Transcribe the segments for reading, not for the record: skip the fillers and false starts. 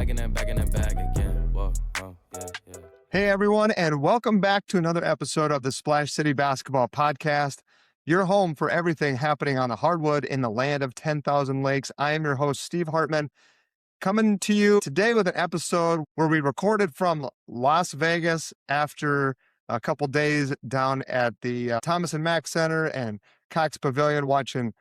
back in the bag again. Whoa, yeah. Hey, everyone, and welcome back to another episode of the Splash City Basketball Podcast, your home for everything happening on the hardwood in the land of 10,000 lakes. I am your host, Steve Hartman, coming to you today with an episode where we recorded from Las Vegas after a couple days down at the Thomas Mack Center and Cox Pavilion, watching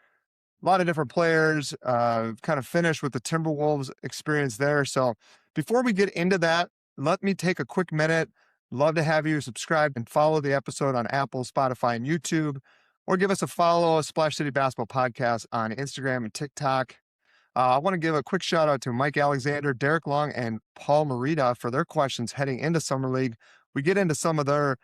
a lot of different players, kind of finished with the Timberwolves experience there. So before we get into that, let me take a quick minute. Love to have you subscribe and follow the episode on Apple, Spotify, and YouTube, or give us a follow, Splash City Basketball Podcast on Instagram and TikTok. I want to give a quick shout out to Mike Alexander, Derek Long, and Paul Marita for their questions heading into Summer League. We get into some of the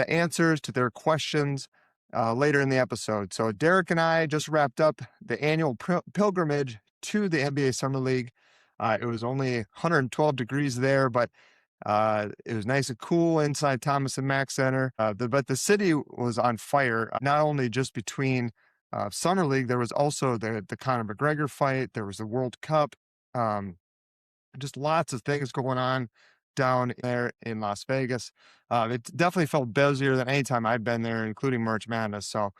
answers to their questions later in the episode. So Derek and I just wrapped up the annual pilgrimage to the NBA Summer League. It was only 112 degrees there, but it was nice and cool inside Thomas Mack Center. But the city was on fire, not only just between Summer League, there was also the Conor McGregor fight. There was the World Cup. Just lots of things going on down there in Las Vegas. It definitely felt busier than any time I've been there, including March Madness. So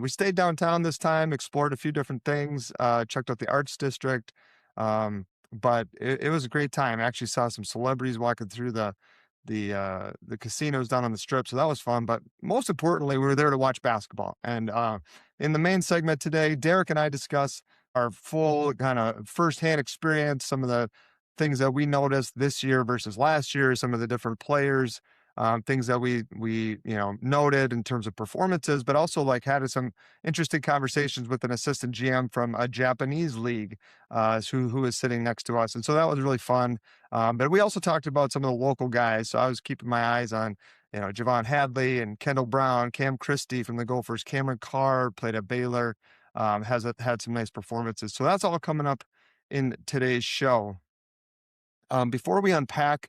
we stayed downtown this time, explored a few different things, checked out the Arts District. But it was a great time. I actually saw some celebrities walking through the casinos down on the Strip, so that was fun. But most importantly, we were there to watch basketball. And in the main segment today, Derek and I discuss our full kind of firsthand experience, some of the things that we noticed this year versus last year, some of the different players, things that we noted in terms of performances, but also like had some interesting conversations with an assistant GM from a Japanese league who is sitting next to us. And so that was really fun. But we also talked about some of the local guys. So I was keeping my eyes on, Javon Hadley and Kendall Brown, Cam Christie from the Gophers, Cameron Carr played at Baylor, had some nice performances. So that's all coming up in today's show. Before we unpack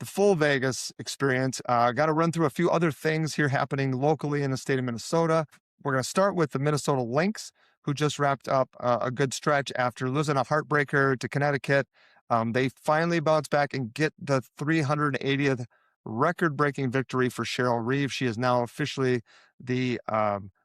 the full Vegas experience, I got to run through a few other things here happening locally in the state of Minnesota. We're going to start with the Minnesota Lynx, who just wrapped up a good stretch after losing a heartbreaker to Connecticut. They finally bounced back and get the 380th record-breaking victory for Cheryl Reeve. She is now officially the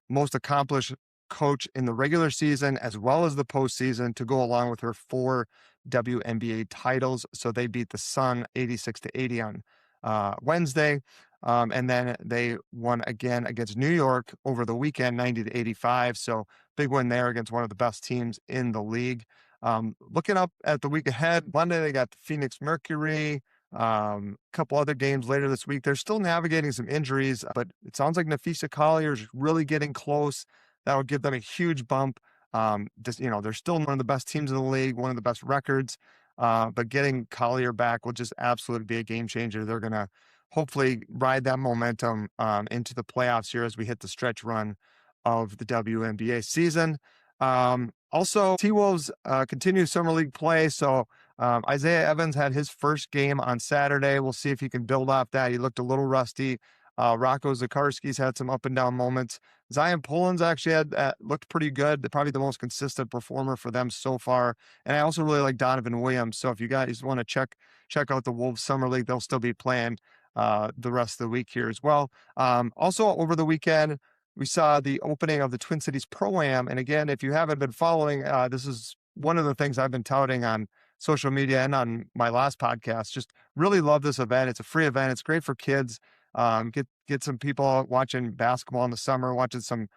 most accomplished coach in the regular season as well as the postseason, to go along with her 4 WNBA titles. So they beat the Sun 86-80 on Wednesday. And then they won again against New York over the weekend, 90-85. So big win there against one of the best teams in the league. Looking up at the week ahead, Monday they got the Phoenix Mercury, a couple other games later this week. They're still navigating some injuries, but it sounds like Nafisa Collier is really getting close. That would give them a huge bump. They're still one of the best teams in the league, one of the best records, but getting Collier back will just absolutely be a game changer. They're going to hopefully ride that momentum into the playoffs here as we hit the stretch run of the WNBA season. Also, T-Wolves continue Summer League play. So Isaiah Evans had his first game on Saturday. We'll see if he can build off that. He looked a little rusty. Rocco Zakarski's had some up and down moments. Zion Pullins actually looked pretty good, probably the most consistent performer for them so far. And I also really like Donovan Williams. So if you guys want to check out the Wolves Summer League, they'll still be playing the rest of the week here as well. Also over the weekend, we saw the opening of the Twin Cities Pro-Am. And again, if you haven't been following, this is one of the things I've been touting on social media and on my last podcast. Just really love this event. It's a free event. It's great for kids. Get some people watching basketball in the summer, watching some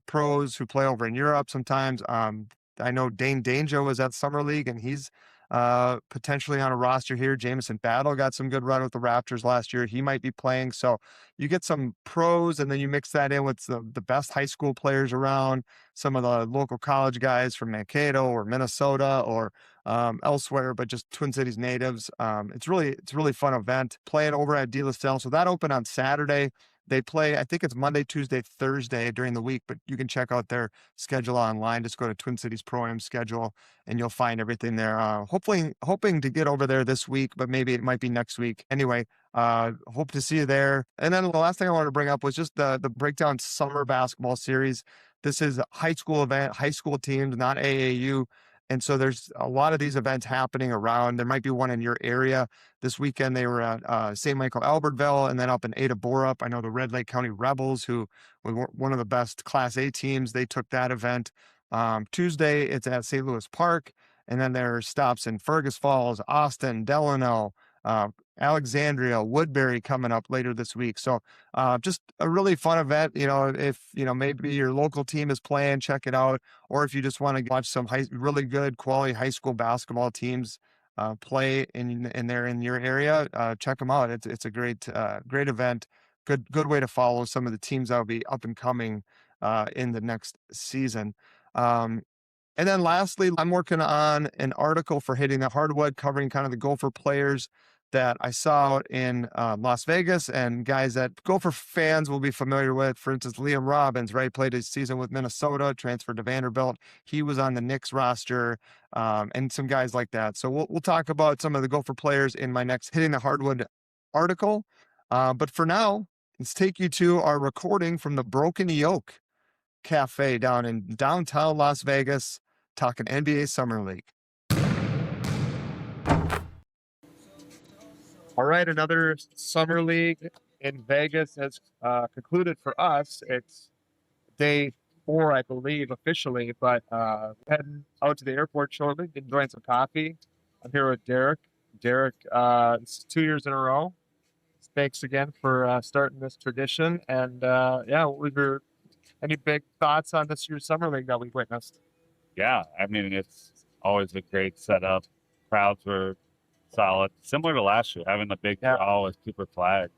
pros who play over in Europe sometimes. I know Dane Danjo was at Summer League, and he's potentially on a roster here. Jamison Battle got some good run with the Raptors last year. He might be playing. So you get some pros, and then you mix that in with the best high school players around, some of the local college guys from Mankato or Minnesota or elsewhere, but just Twin Cities natives. It's really fun event. Playing over at De La Salle. So that opened on Saturday. They play, I think it's Monday, Tuesday, Thursday during the week, but you can check out their schedule online. Just go to Twin Cities Pro-Am schedule and you'll find everything there. Hoping to get over there this week, but maybe it might be next week. Anyway, hope to see you there. And then the last thing I wanted to bring up was just the Breakdown Summer Basketball Series. This is a high school event, high school teams, not AAU. And so there's a lot of these events happening around. There might be one in your area. This weekend, they were at St. Michael Albertville and then up in Ada Borup. I know the Red Lake County Rebels, who were one of the best Class A teams, they took that event. Tuesday, it's at St. Louis Park. And then there are stops in Fergus Falls, Austin, Delano, Alexandria, Woodbury coming up later this week. So just a really fun event. If, maybe your local team is playing, check it out. Or if you just want to watch some really good quality high school basketball teams play and they're in your area, check them out. It's a great event. Good way to follow some of the teams that will be up and coming in the next season. And then lastly, I'm working on an article for Hitting the Hardwood covering kind of the Gopher players that I saw out in Las Vegas and guys that Gopher fans will be familiar with. For instance, Liam Robbins, right? Played his season with Minnesota, transferred to Vanderbilt. He was on the Knicks roster and some guys like that. So we'll talk about some of the Gopher players in my next Hitting the Hardwood article. But for now, let's take you to our recording from the Broken Yoke Cafe down in downtown Las Vegas, talking NBA Summer League. All right, another Summer League in Vegas has concluded for us. It's day 4, I believe, officially, but heading out to the airport shortly, enjoying some coffee. I'm here with Derek. Derek, it's 2 years in a row. Thanks again for starting this tradition. And any big thoughts on this year's Summer League that we witnessed? Yeah, I mean, it's always a great setup. Crowds were solid. Similar to last year, having the big draw with Cooper Flag.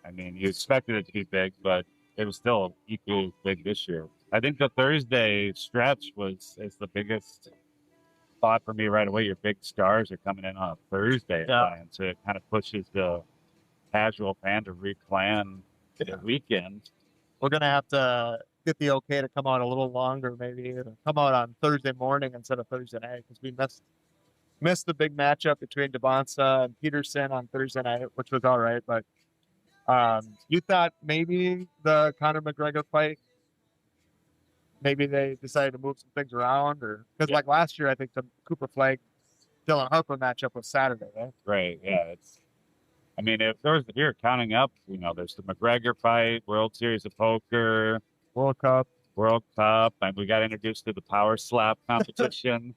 I mean, you expected it to be big, but it was still equally big this year. I think the Thursday stretch is the biggest spot for me right away. Your big stars are coming in on a Thursday, so it kind of pushes the casual fan to replan the weekend. We're going to have to get the okay to come out a little longer, maybe come out on Thursday morning instead of Thursday night, because we missed the big matchup between Devonsa and Peterson on Thursday night, which was all right. But you thought maybe the Conor McGregor fight, maybe they decided to move some things around, or because like last year, I think the Cooper Flag Dylan Harper matchup was Saturday, right? Right. Yeah. I mean, if you're counting up, there's the McGregor fight, World Series of Poker, World Cup, and we got introduced to the Power Slap competition.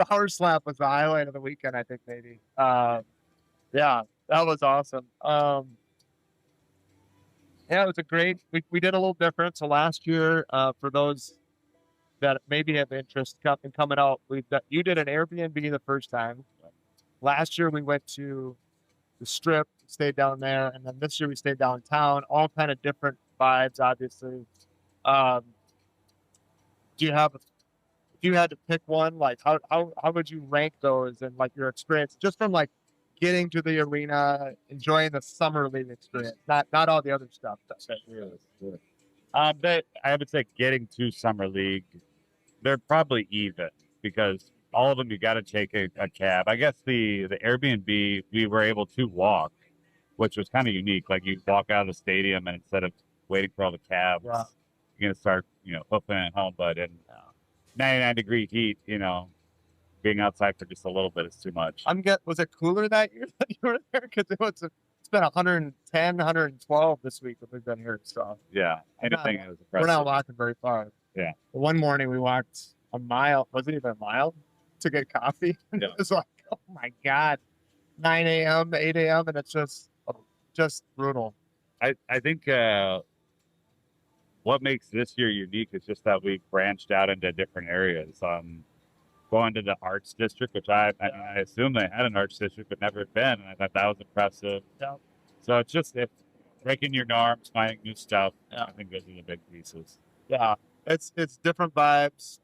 Power Slap was the highlight of the weekend, I think, maybe. Yeah, that was awesome. Yeah, it was a great. We did a little different. So last year, for those that maybe have interest in coming out, you did an Airbnb the first time. Last year we went to the Strip, stayed down there, and then this year we stayed downtown. All kind of different vibes, obviously. If you had to pick one, like how would you rank those and like your experience, just from like getting to the arena, enjoying the Summer League experience, not all the other stuff. But I would say getting to Summer League, they're probably even because all of them, you got to take a cab. I guess the Airbnb, we were able to walk, which was kind of unique. Like you walk out of the stadium and instead of waiting for all the cabs, you're going to start, hoofing it home. But in 99-degree heat, being outside for just a little bit is too much. Was it cooler that year that you were there? Because it's been 110, 112 this week that we've been here. So yeah, anything is impressive. We're not walking very far. Yeah. One morning we walked a mile. Wasn't even a mile to get coffee. Yeah. It was like, oh my God, 9 a.m. to 8 a.m. and it's just brutal. I think what makes this year unique is just that we branched out into different areas. Going to the arts district, which I assume they had an arts district but never had been, and I thought that was impressive. Yeah. So it's just breaking your norms, finding new stuff. Yeah. I think those are the big pieces. Yeah, it's different vibes.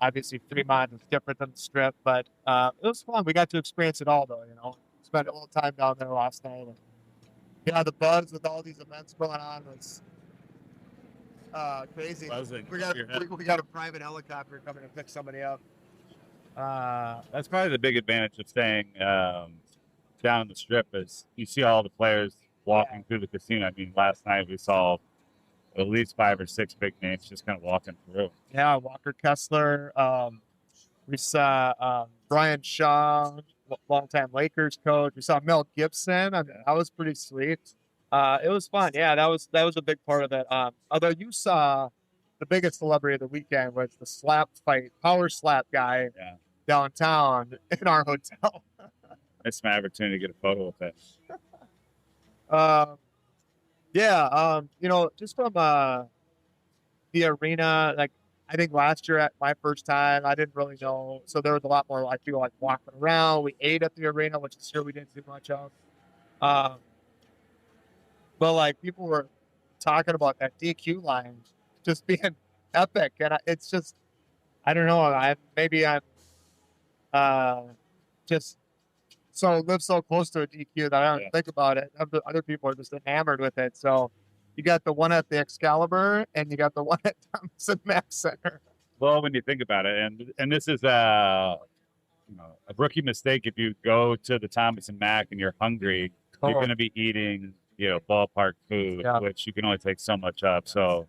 Obviously Fremont is different than the Strip, but it was fun. We got to experience it all, though. Spent a little time down there last night. And, the buzz with all these events going on was crazy. Buzzing. We got a private helicopter coming to pick somebody up. That's probably the big advantage of staying down the Strip is you see all the players walking through the casino. I mean, last night we saw at least 5 or 6 big names just kind of walking through. Yeah, Walker Kessler. We saw Brian Shaw, longtime Lakers coach. We saw Mel Gibson. I mean, that was pretty sweet. It was fun. Yeah, that was a big part of it. Although you saw the biggest celebrity of the weekend was the slap fight, power slap guy downtown in our hotel. It's my opportunity to get a photo with it. Just from the arena, like I think last year at my first time, I didn't really know. So there was a lot more like people like walking around. We ate at the arena, which is sure we didn't do much of. But like people were talking about that DQ line just being epic, and it's just I don't know. I'm just live so close to a DQ that I don't think about it. Other people are just enamored with it. So you got the one at the Excalibur, and you got the one at Thomas Mack Center. Well, when you think about it, and this is a rookie mistake. If you go to the Thomas and Mack and you're hungry, you're going to be eating ballpark food, which you can only take so much of. So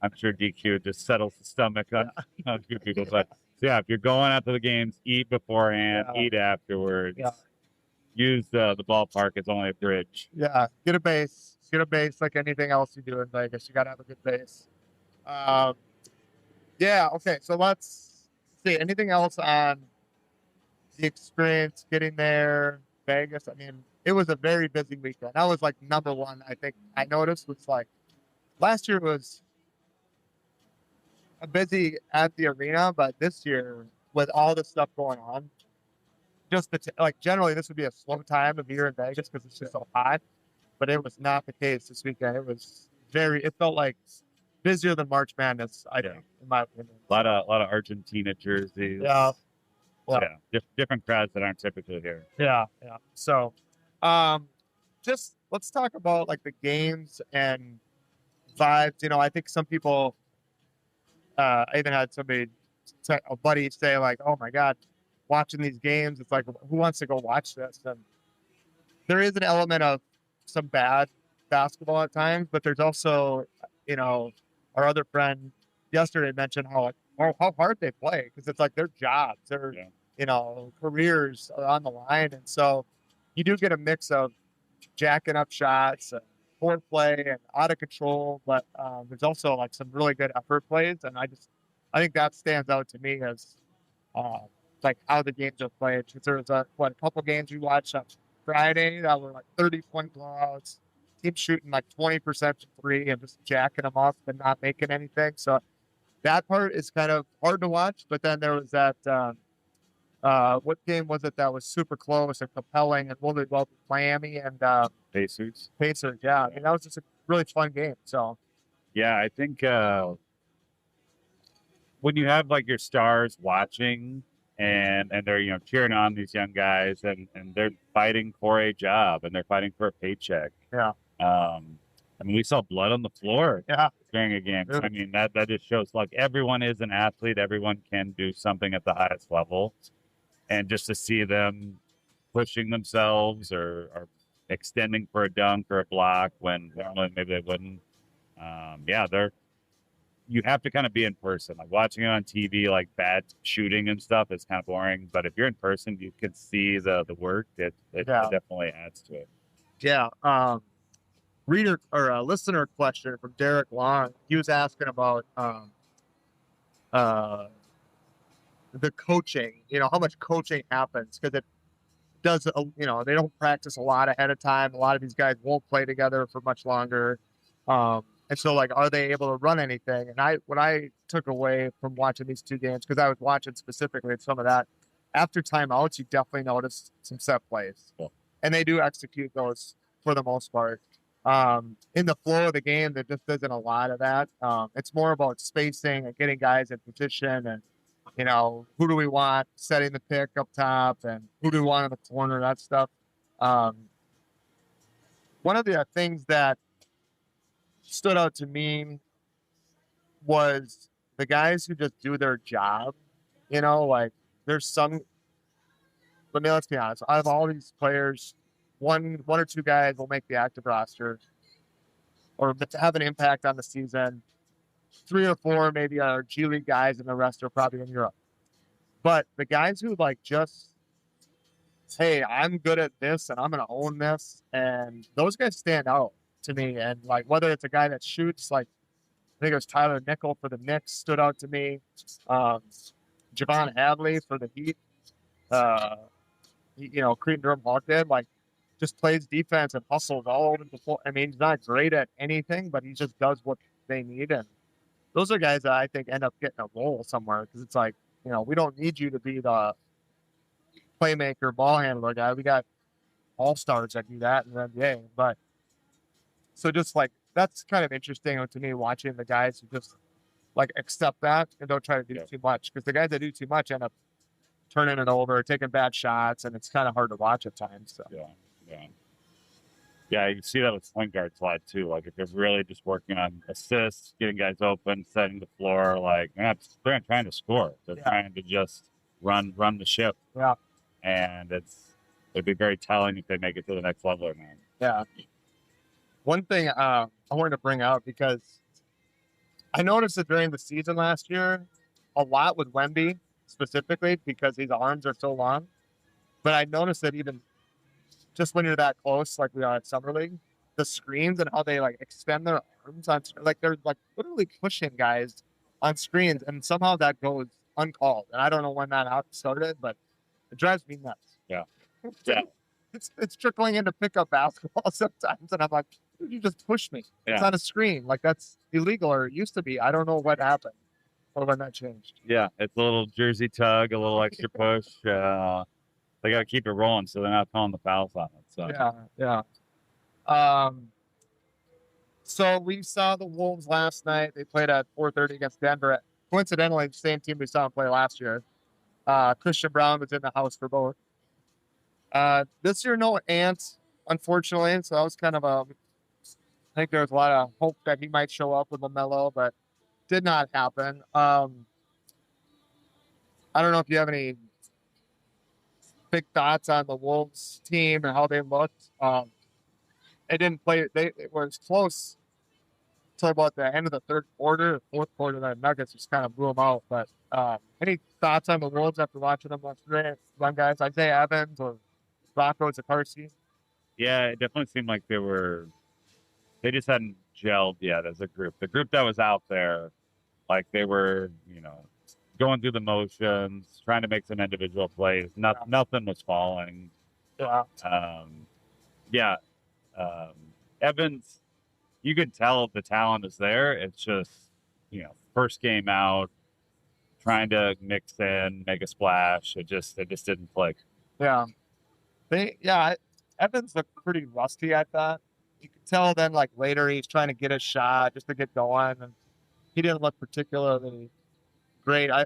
I'm sure DQ just settles the stomach on a few people. But if you're going out to the games, eat beforehand, eat afterwards. Yeah. Use the ballpark as only a bridge. Yeah, get a base. Get a base like anything else you do in Vegas. You got to have a good base. Okay. So let's see. Anything else on the experience getting there, Vegas? I mean, it was a very busy weekend. That was like number one. I think I noticed was like last year was busy at the arena, but this year with all the stuff going on, just generally this would be a slow time of year in Vegas because it's just so hot, but it was not the case this weekend. It felt like busier than March Madness, I think, in my opinion. A lot of Argentina jerseys. Yeah. Different crowds that aren't typically here. Yeah. So, just let's talk about like the games and vibes. I think some people, I even had a buddy say like, "Oh my God, watching these games, it's like, who wants to go watch this?" And there is an element of some bad basketball at times, but there's also, our other friend yesterday mentioned how hard they play because it's like their jobs, their careers are on the line, and so you do get a mix of jacking up shots, and poor play, and out of control, but there's also like some really good effort plays, and I think that stands out to me as like how the games are played. Because there was a couple games we watched on Friday that were like 30-point blowouts, teams shooting like 20% from three and just jacking them off and not making anything. So that part is kind of hard to watch. But then there was that what game was it that was super close and compelling and really well with Miami and Pacers. Yeah, I mean that was just a really fun game. So yeah, I think when you have like your stars watching and they're cheering on these young guys and they're fighting for a job and they're fighting for a paycheck. Yeah. I mean, we saw blood on the floor during a game. So, I mean, that just shows like everyone is an athlete. Everyone can do something at the highest level. And just to see them pushing themselves or extending for a dunk or a block when normally maybe they wouldn't. You have to kind of be in person. Like watching it on TV, like bad shooting and stuff is kind of boring. But if you're in person, you can see the work. It definitely adds to it. Yeah. Reader or a listener question from Derek Long. He was asking about the coaching. How much coaching happens because it does. They don't practice a lot ahead of time. A lot of these guys won't play together for much longer. And so, like, are they able to run anything? And what I took away from watching these two games, because I was watching specifically some of that, after timeouts, you definitely notice some set plays. Cool. And they do execute those for the most part. In the flow of the game, there just isn't a lot of that. It's more about spacing and getting guys in position and, who do we want setting the pick up top and who do we want in the corner, that stuff. One of the things that stood out to me was the guys who just do their job. Like there's let's be honest. Out of all these players, one or two guys will make the active roster. or to have an impact on the season. 3 or 4 maybe are G League guys, and the rest are probably in Europe. But the guys who like just, hey, I'm good at this and I'm gonna own this, and those guys stand out to me. And like whether it's a guy that shoots, like I think it was Tyler Nickel for the Knicks stood out to me. Javon Hadley for the Heat. Cretan Durham Hawk did, like, just plays defense and hustles all over the floor. I mean, he's not great at anything, but he just does what they need. And those are guys that I think end up getting a role somewhere, because it's like, we don't need you to be the playmaker, ball handler guy. We got all-stars that do that in the NBA. But so just like, that's kind of interesting to me, watching the guys who just like accept that and don't try to do too much, because the guys that do too much end up turning it over, taking bad shots, and it's kind of hard to watch at times. So. Yeah, you see that with point guards a lot too. Like if they're really just working on assists, getting guys open, setting the floor, like they're not trying to score. They're trying to just run the ship. Yeah. And it'd be very telling if they make it to the next level or not. Yeah. One thing I wanted to bring out, because I noticed that during the season last year, a lot with Wemby specifically, because his arms are so long. But I noticed that even just when you're that close, like we are at Summer League, the screens and how they like extend their arms on, like they're like literally pushing guys on screens, and somehow that goes uncalled. And I don't know when that started, but it drives me nuts. Yeah. It's trickling into pickup basketball sometimes, and I'm like, dude, you just push me. Yeah. It's on a screen. Like, that's illegal, or it used to be. I don't know what happened or when that changed. Yeah, it's a little jersey tug, a little extra push. They got to keep it rolling, so they're not calling the fouls on it. So Yeah. So we saw the Wolves last night. They played at 4:30 against Denver. Coincidentally, the same team we saw them play last year. Christian Brown was in the house for both. This year, no Ant, unfortunately. So that was kind of I think there was a lot of hope that he might show up with LaMelo, but did not happen. I don't know if you have any big thoughts on the Wolves team and how they looked. It didn't play. It was close till about the end of the third quarter. The fourth quarter, the Nuggets just kind of blew them out. But any thoughts on the Wolves after watching them yesterday? Young guys, Isaiah Evans or Rocco Zakarski? Yeah, it definitely seemed like they just hadn't gelled yet as a group. The group that was out there, like they were, going through the motions, trying to make some individual plays. Nothing was falling. Yeah. Evans, you could tell the talent is there. It's just, first game out, trying to mix in, make a splash. It just didn't click. Yeah. Evans looked pretty rusty, I thought. You could tell then, like, later he's trying to get a shot just to get going, and he didn't look particularly great. I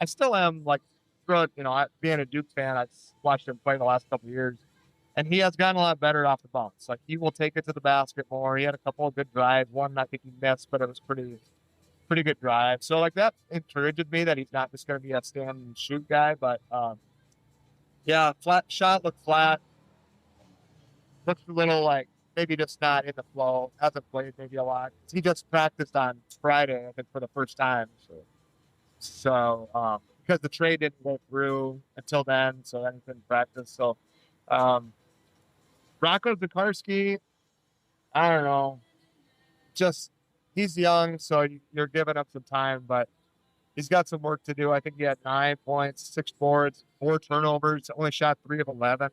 still am, like, throughout, being a Duke fan, I've watched him play the last couple of years, and he has gotten a lot better off the bounce. Like, he will take it to the basket more. He had a couple of good drives. One I think he missed, but it was pretty good drive. So, like, that encourages me that he's not just going to be a stand and shoot guy. But, flat shot looked flat. Looked a little like maybe just not in the flow. Hasn't played maybe a lot. He just practiced on Friday, I think, for the first time. So because the trade didn't go through until then, so then he couldn't practice. So, Rocco Zakarski, I don't know. Just, he's young, so you're giving up some time, but he's got some work to do. I think he had 9 points, 6 boards, 4 turnovers, only shot 3 of 11.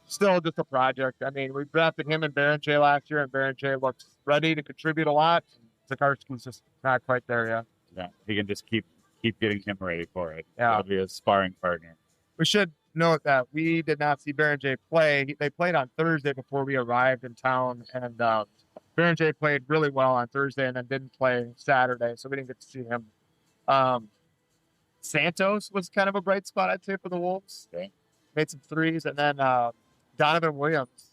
Still just a project. I mean, we drafted him and Baron J last year, and Baron J looks ready to contribute a lot. Zakarski's just not quite there yet. Yeah, he can just keep getting him ready for it. Yeah. He'll be a sparring partner. We should note that we did not see Baron J play. They played on Thursday before we arrived in town, and Baron J played really well on Thursday and then didn't play Saturday, so we didn't get to see him. Santos was kind of a bright spot, I'd say, for the Wolves. Okay. Made some threes, and then Donovan Williams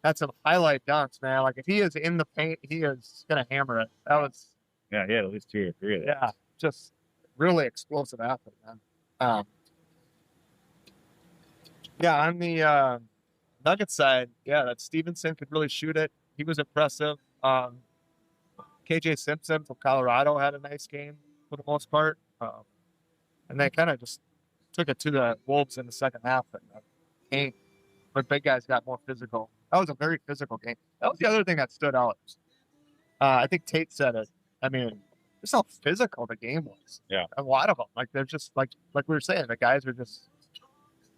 had some highlight dunks, man. Like, if he is in the paint, he is going to hammer it. That was... Yeah, he had at least 2 or 3 of them. Yeah, just really explosive athlete, man. On the Nuggets side, yeah, that Stevenson could really shoot it. He was impressive. KJ Simpson from Colorado had a nice game for the most part. And they kind of just took it to the Wolves in the second half. And but big guys got more physical. That was a very physical game. That was the other thing that stood out. I think Tate said it. I mean, just how physical the game was. Yeah. A lot of them. Like, they're just, like we were saying, the guys are just,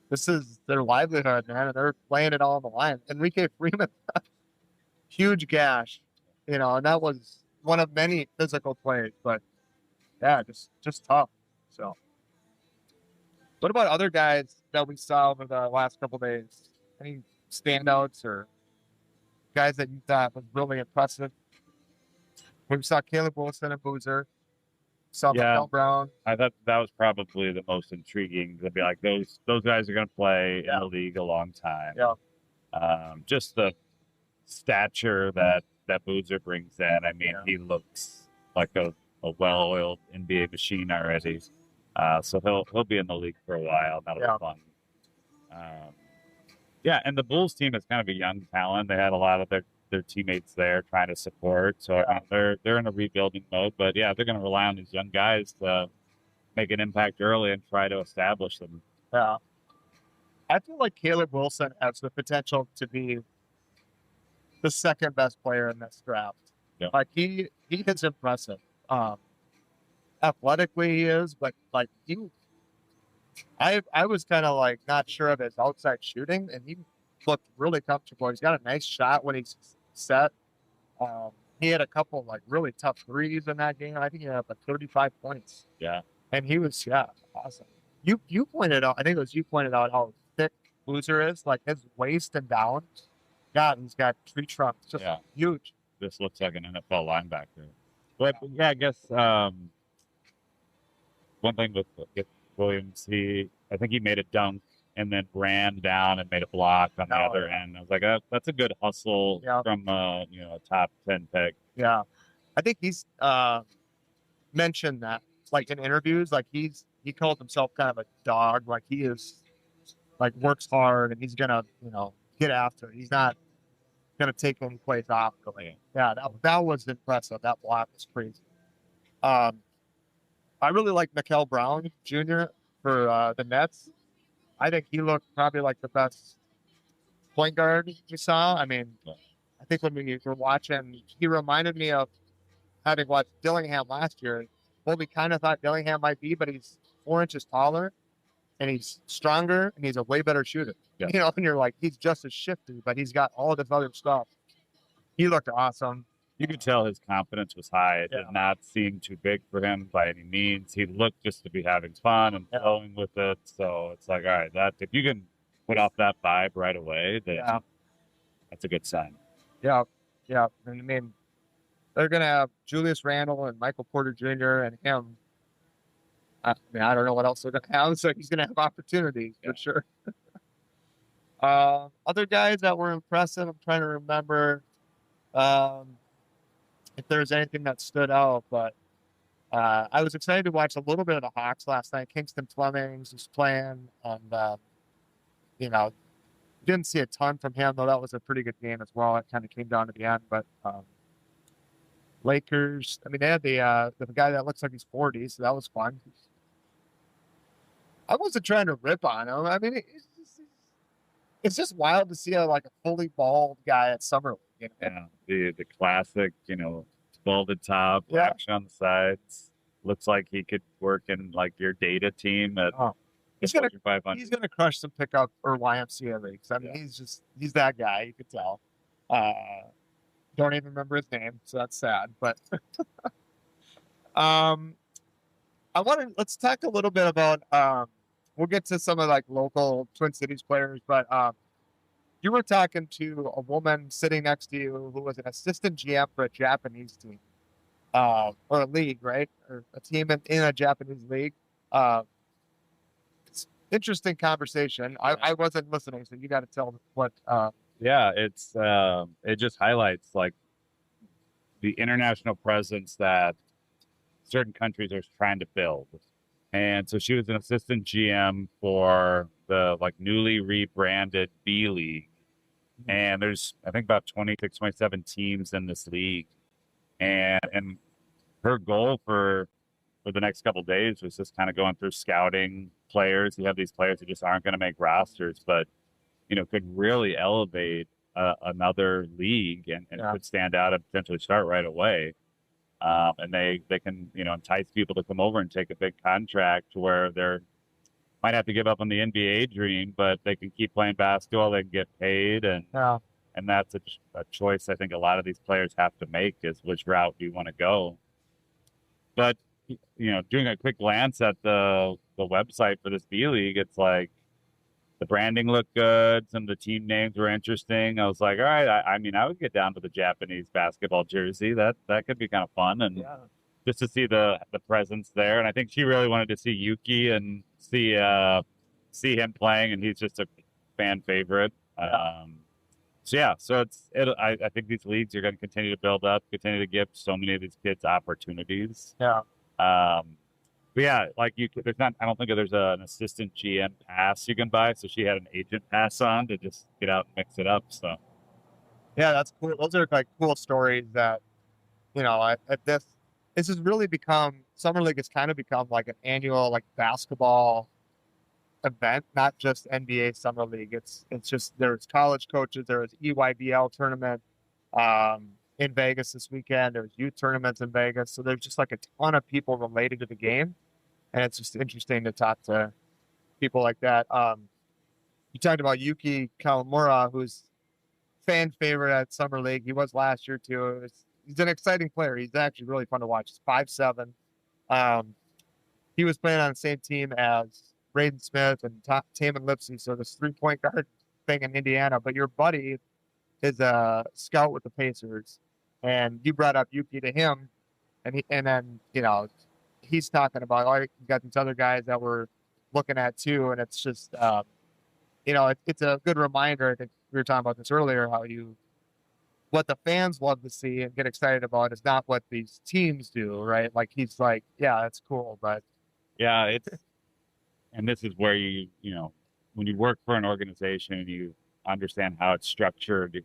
this is their livelihood, man, and they're laying it all on the line. Enrique Freeman, huge gash, and that was one of many physical plays, but yeah, just tough. So, what about other guys that we saw over the last couple of days? Any standouts or guys that you thought was really impressive? We saw Caleb Wilson and Boozer. Saw Mikel Brown. I thought that was probably the most intriguing. To be like, those guys are going to play in the league a long time. Yeah. Just the stature that Boozer brings in. I mean, he looks like a well-oiled NBA machine already. So he'll be in the league for a while. That'll be fun. And the Bulls team is kind of a young talent. They had a lot of their teammates there trying to support. So I mean, they're in a rebuilding mode. But yeah, they're going to rely on these young guys to make an impact early and try to establish them. Yeah. I feel like Caleb Wilson has the potential to be the second best player in this draft. Yeah. Like he is impressive. Athletically he is, but like I was kind of like not sure of his outside shooting, and he looked really comfortable. He's got a nice shot when he's set. He had a couple like really tough threes in that game. I think he had like 35 points. Yeah. And he was awesome. You pointed out, I think it was you pointed out how thick Boozer is, like his waist and down. God, he's got tree trunks, just huge. This looks like an NFL linebacker. But yeah, I guess one thing with Williams, I think he made a dunk and then ran down and made a block on the other end. I was like, that's a good hustle from a top 10 pick. Yeah, I think he's mentioned that like in interviews, like he called himself kind of a dog, like he is like works hard and he's gonna get after it. He's not gonna take any plays off. Yeah, that was impressive. That block was crazy. I really like Mikel Brown Jr. for the Nets. I think he looked probably like the best point guard we saw. I mean, I think when we were watching, he reminded me of having watched Dillingham last year. What we kind of thought Dillingham might be, but he's 4 inches taller and he's stronger and he's a way better shooter. Yeah. And you're like, he's just as shifty, but he's got all this other stuff. He looked awesome. You could tell his confidence was high. It did not seem too big for him by any means. He looked just to be having fun and flowing with it. So it's like, all right, if you can put off that vibe right away, then that's a good sign. Yeah. And I mean, they're going to have Julius Randle and Michael Porter Jr. and him. I mean, I don't know what else they're going to have. So he's going to have opportunities for sure. Other guys that were impressive, I'm trying to remember if there's anything that stood out, but I was excited to watch a little bit of the Hawks last night. Kingston Flemings was playing, and didn't see a ton from him, though that was a pretty good game as well. It kind of came down to the end, but Lakers, I mean, they had the guy that looks like he's 40, so that was fun. I wasn't trying to rip on him. I mean, it's just wild to see a fully bald guy at Summer League. Yeah, the classic, balded top, action on the sides. Looks like he could work in like your data team at he's gonna crush some pickup or YMCA leagues. I mean, he's that guy. You could tell. Don't even remember his name, so that's sad. But let's talk a little bit about. We'll get to some of local Twin Cities players, but you were talking to a woman sitting next to you who was an assistant GM for a Japanese team, or a league, right? Or a team in a Japanese league. It's interesting conversation. I wasn't listening, so you got to tell what. It just highlights the international presence that certain countries are trying to build. And so she was an assistant GM for the newly rebranded B League And there's, I think, about 26, 27 teams in this league. And her goal for the next couple of days was just kind of going through scouting players. You have these players who just aren't going to make rosters, but, could really elevate another league and could stand out and potentially start right away. And they can, entice people to come over and take a big contract to where they're might have to give up on the NBA dream, but they can keep playing basketball. They can get paid, and that's a choice I think a lot of these players have to make is which route do you want to go. But doing a quick glance at the website for this B League, it's like the branding looked good. Some of the team names were interesting. I was like, all right, I would get down to the Japanese basketball jersey. That could be kind of fun, and just to see the presence there. And I think she really wanted to see Yuki and see him playing, and he's just a fan favorite. So I think these leagues are going to continue to build up, continue to give so many of these kids opportunities. But yeah, like I don't think there's an assistant GM pass you can buy. So she had an agent pass on to just get out and mix it up. So yeah, that's cool. Those are like cool stories that, this has really become, Summer League has kind of become like an annual like basketball event, not just NBA Summer League. It's just, there's college coaches, there was EYBL tournament in Vegas this weekend. There's youth tournaments in Vegas. So there's just like a ton of people related to the game. And it's just interesting to talk to people like that. You talked about Yuki Kawamura, who's fan favorite at Summer League. He was last year too. He's an exciting player. He's actually really fun to watch. He's 5'7". He was playing on the same team as Braden Smith and Taman Lipsey, so this 3-point guard thing in Indiana. But your buddy is a scout with the Pacers, and you brought up Yuki to him, and then he's talking about, you got these other guys that we're looking at too, and it's just it's a good reminder. I think we were talking about this earlier, how what the fans love to see and get excited about is not what these teams do, right? Like he's like, yeah, that's cool, but yeah, and this is where when you work for an organization, you understand how it's structured.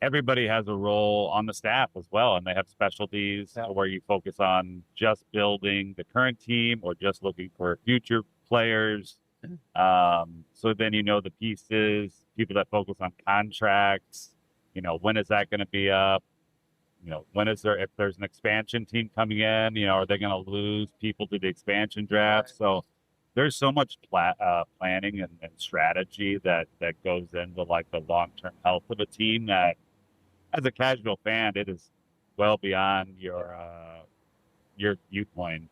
Everybody has a role on the staff as well, and they have specialties where you focus on just building the current team or just looking for future players. So then the pieces, people that focus on contracts. When is that going to be up? If there's an expansion team coming in, are they going to lose people to the expansion draft? Right. So there's so much planning and strategy that goes into like the long-term health of a team that, as a casual fan, it is well beyond your viewpoint.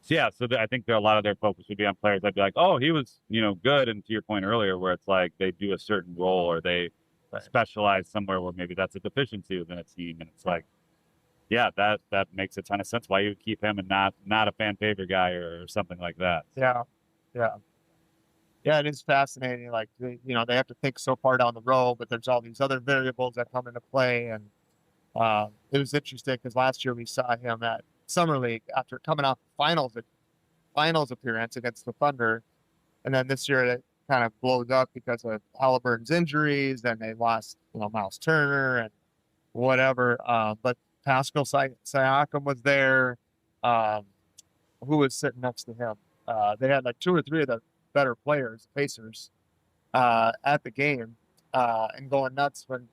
So I think a lot of their focus would be on players. I'd be like, oh, he was good, and to your point earlier, where it's like they do a certain role or they specialize somewhere where maybe that's a deficiency within a team, and it's like, yeah, that makes a ton of sense. Why you would keep him and not a fan favorite guy or something like that. Yeah. It is fascinating. Like they have to think so far down the road, but there's all these other variables that come into play. And it was interesting because last year we saw him at Summer League after coming off finals appearance against the Thunder, and then this year it kind of blows up because of Halliburton's injuries, and they lost Miles Turner and whatever. But Pascal Siakam was there. Who was sitting next to him? They had like 2 or 3 of the better players, Pacers, at the game, and going nuts when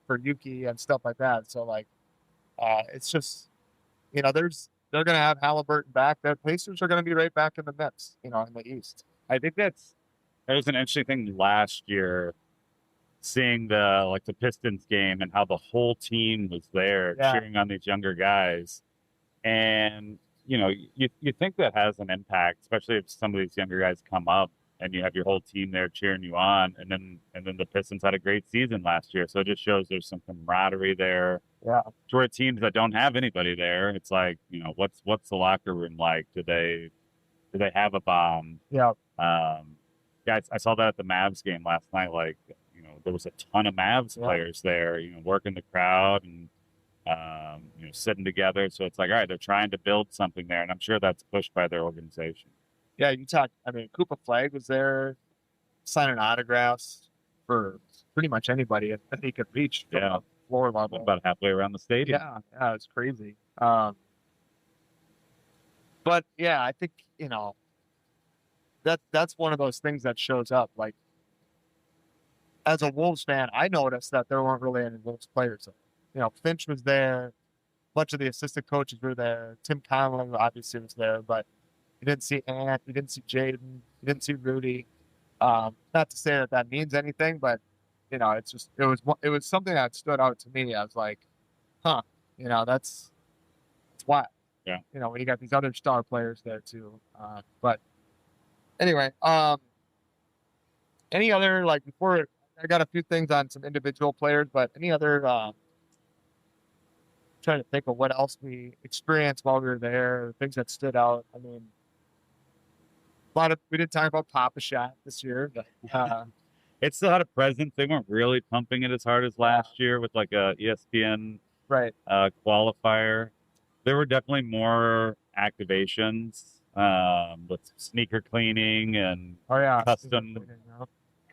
for Yuki and stuff like that. So like, it's just they're going to have Halliburton back. The Pacers are going to be right back in the mix, in the East. I think there was an interesting thing last year, seeing the Pistons game and how the whole team was there cheering on these younger guys. And, you think that has an impact, especially if some of these younger guys come up and you have your whole team there cheering you on. And then the Pistons had a great season last year. So it just shows there's some camaraderie there. Yeah. To where teams that don't have anybody there, it's like, what's the locker room like? Do they have a bomb? Yeah. Guys, I saw that at the Mavs game last night. Like, there was a ton of Mavs players there, working the crowd and, sitting together. So it's like, all right, they're trying to build something there. And I'm sure that's pushed by their organization. Yeah, Koopa Flag was there signing autographs for pretty much anybody that he could reach from Yeah. the floor level. About halfway around the stadium. Yeah, it's crazy. But yeah, I think, that's one of those things that shows up. Like, as a Wolves fan, I noticed that there weren't really any Wolves players. Finch was there, a bunch of the assistant coaches were there. Tim Conley obviously was there, but you didn't see Ant, you didn't see Jaden, you didn't see Rudy. Not to say that means anything, but it's just it was something that stood out to me. I was like, huh, that's why. Yeah. When you got these other star players there too. But anyway, any other, like, before, I got a few things on some individual players, but any other, trying to think of what else we experienced while we were there, things that stood out. I mean, we did talk about Papa Shot this year, but It still had a presence. They weren't really pumping it as hard as last year with like a ESPN right. Qualifier. There were definitely more activations with sneaker cleaning and custom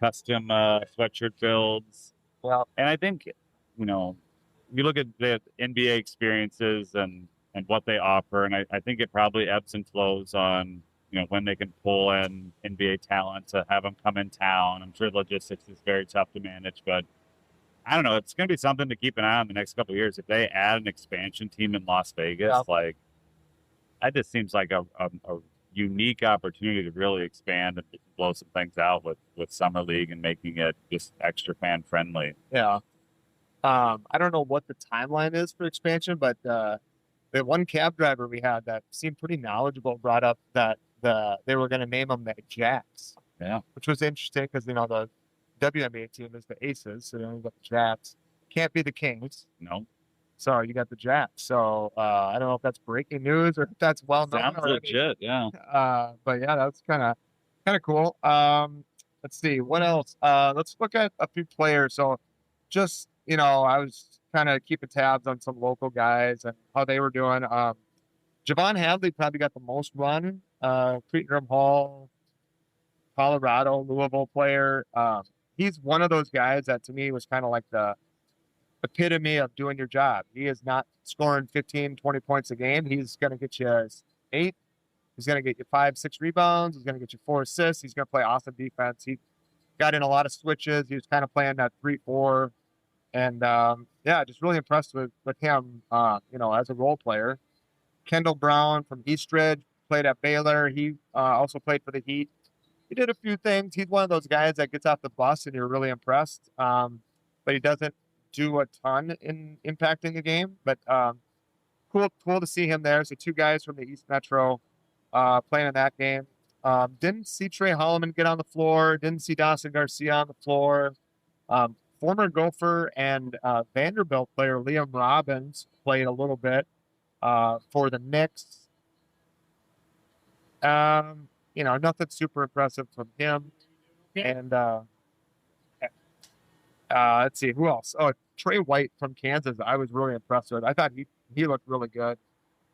sweatshirt builds. Well, and I think, you look at the NBA experiences and what they offer, and I think it probably ebbs and flows on, when they can pull in NBA talent to have them come in town. I'm sure logistics is very tough to manage, but I don't know. It's going to be something to keep an eye on the next couple of years. If they add an expansion team in Las Vegas, that just seems like a unique opportunity to really expand and blow some things out with Summer League and making it just extra fan friendly. Yeah. I don't know what the timeline is for expansion, but the one cab driver we had that seemed pretty knowledgeable brought up that they were going to name them the Jacks. Yeah. Which was interesting because, the WNBA team is the Aces, so you got the Jacks. Can't be the Kings. No. So you got the Jacks. So I don't know if that's breaking news or if that's well known. Sounds legit, yeah. But yeah, that's kind of cool. Let's see what else. Let's look at a few players. So just, I was kind of keeping tabs on some local guys and how they were doing. Javon Hadley probably got the most run. Cretin Hall, Colorado, Louisville player. He's one of those guys that to me was kind of like the epitome of doing your job. He is not scoring 15, 20 points a game. He's going to get you 8. He's going to get you 5, 6 rebounds. He's going to get you 4 assists. He's going to play awesome defense. He got in a lot of switches. He was kind of playing that 3-4. And, just really impressed with him, as a role player. Kendall Brown from Eastridge played at Baylor. He also played for the Heat. He did a few things. He's one of those guys that gets off the bus and you're really impressed. But he doesn't do a ton in impacting the game. But cool to see him there. So 2 guys from the East Metro playing in that game. Didn't see Trey Holloman get on the floor. Didn't see Dawson Garcia on the floor. Former Gopher and Vanderbilt player Liam Robbins played a little bit for the Knicks. Nothing super impressive from him. And let's see, who else? Oh, Trey White from Kansas. I was really impressed with. I thought he looked really good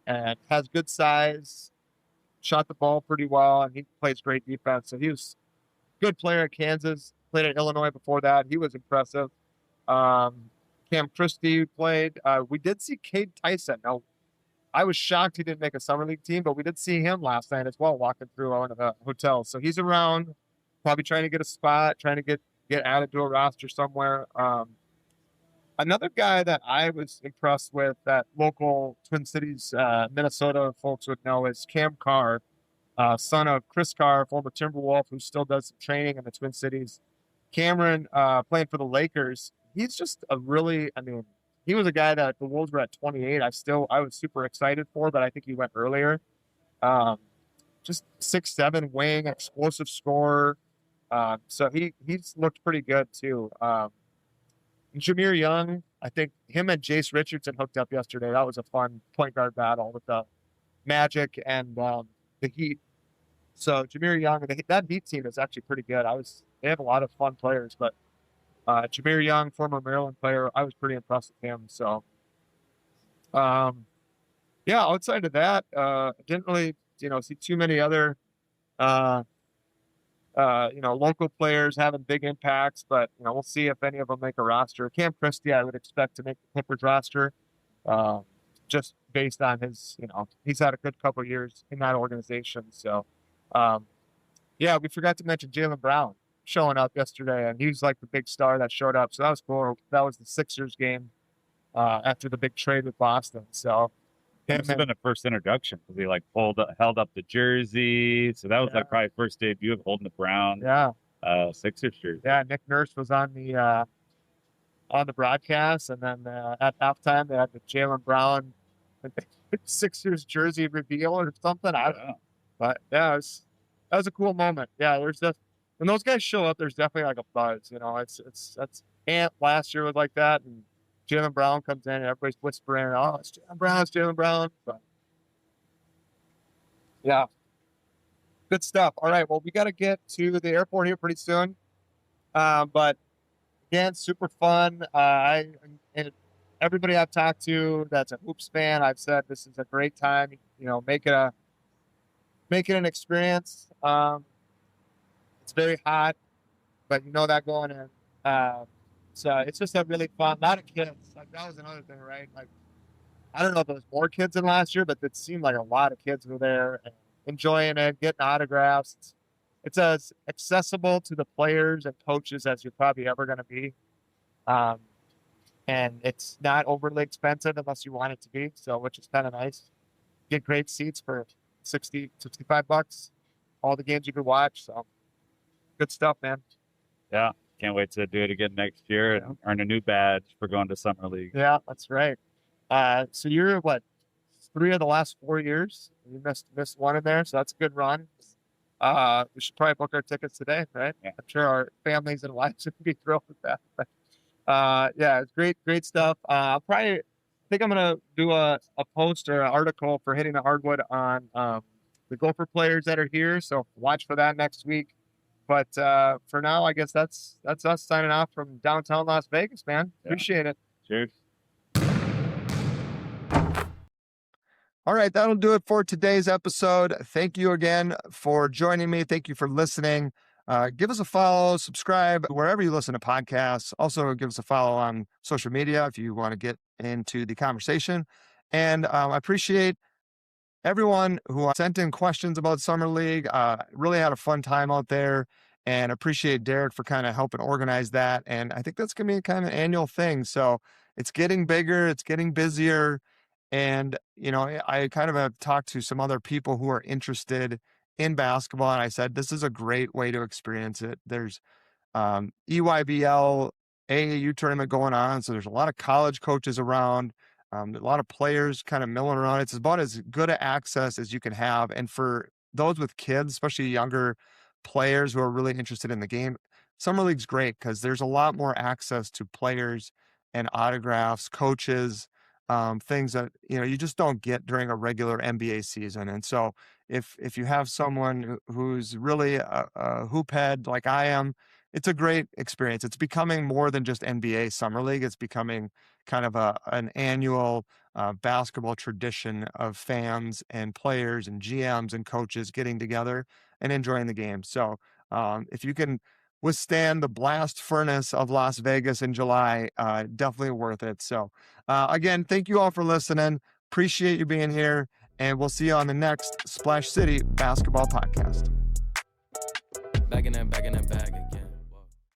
and has good size, shot the ball pretty well, and he plays great defense. So he was a good player at Kansas. Played at Illinois before that. He was impressive. Cam Christie played. We did see Cade Tyson. Now, I was shocked he didn't make a summer league team, but we did see him last night as well, walking through one of the hotels. So he's around, probably trying to get a spot, trying to get added to a roster somewhere. Another guy that I was impressed with that local Twin Cities, Minnesota folks would know is Cam Carr, son of Chris Carr, former Timberwolf, who still does some training in the Twin Cities. Cameron, playing for the Lakers. He's just he was a guy that the Wolves were at 28. I was super excited for, but I think he went earlier. Just 6'7" wing, explosive scorer. So he's looked pretty good too. Jameer Young, I think him and Jace Richardson hooked up yesterday. That was a fun point guard battle with the Magic and the Heat. So Jameer Young, that Heat team is actually pretty good. They have a lot of fun players, but Jameer Young, former Maryland player, I was pretty impressed with him. So, outside of that, I didn't really, see too many other local players having big impacts, but, we'll see if any of them make a roster. Cam Christie, I would expect to make the Clippers roster, just based on his, he's had a good couple of years in that organization. So, yeah, we forgot to mention Jaylen Brown showing up yesterday, and he was like the big star that showed up. So that was cool. That was the Sixers game after the big trade with Boston. So it must have been the first introduction because he held up the jersey. So that was like probably first debut of holding the Brown Sixers jersey. Yeah, Nick Nurse was on the broadcast, and then at halftime they had the Jaylen Brown Sixers jersey reveal or something. I don't know, but yeah, that was a cool moment. Yeah, there's just when those guys show up, there's definitely like a buzz. That's Ant last year was like that, and Jaylen Brown comes in and everybody's whispering, "Oh, it's Jaylen Brown." But yeah, good stuff. All right, well, we got to get to the airport here pretty soon, but again, super fun. And everybody I've talked to that's a hoops fan, I've said this is a great time. Make it an experience. It's very hot, but that going in. So it's just a really fun. A lot of kids. Like that was another thing, right? Like I don't know if there was more kids than last year, but it seemed like a lot of kids were there and enjoying it, getting autographs. It's as accessible to the players and coaches as you're probably ever going to be. And it's not overly expensive unless you want it to be. So, which is kind of nice. Get great seats for $65. All the games you could watch. So good stuff, man. Yeah. Can't wait to do it again next year and earn a new badge for going to Summer League. Yeah, that's right. So you're 3 of the last 4 years? You missed one in there, so that's a good run. We should probably book our tickets today, right? Yeah. I'm sure our families and wives would be thrilled with that. But, yeah, it's great stuff. I think I'm gonna do a post or an article for Hitting the Hardwood on the Gopher players that are here. So watch for that next week. But for now, I guess that's us signing off from downtown Las Vegas, man. Yeah. Appreciate it. Cheers. All right, that'll do it for today's episode. Thank you again for joining me. Thank you for listening. Give us a follow, subscribe wherever you listen to podcasts. Also, give us a follow on social media if you want to get into the conversation. And I appreciate everyone who sent in questions about Summer League. Really had a fun time out there, and appreciate Derek for kind of helping organize that. And I think that's going to be kind of an annual thing. So it's getting bigger, it's getting busier. And, I kind of have talked to some other people who are interested in basketball, and I said, this is a great way to experience it. There's EYBL AAU tournament going on. So there's a lot of college coaches around. A lot of players kind of milling around. It's about as good an access as you can have. And for those with kids, especially younger players who are really interested in the game, Summer League's great because there's a lot more access to players and autographs, coaches, things that, you just don't get during a regular NBA season. And so if you have someone who's really a hoop head like I am, it's a great experience. It's becoming more than just NBA Summer League. It's becoming kind of an annual basketball tradition of fans and players and GMs and coaches getting together and enjoying the game. So if you can withstand the blast furnace of Las Vegas in July, definitely worth it. So again, thank you all for listening. Appreciate you being here, and we'll see you on the next Splash City Basketball Podcast.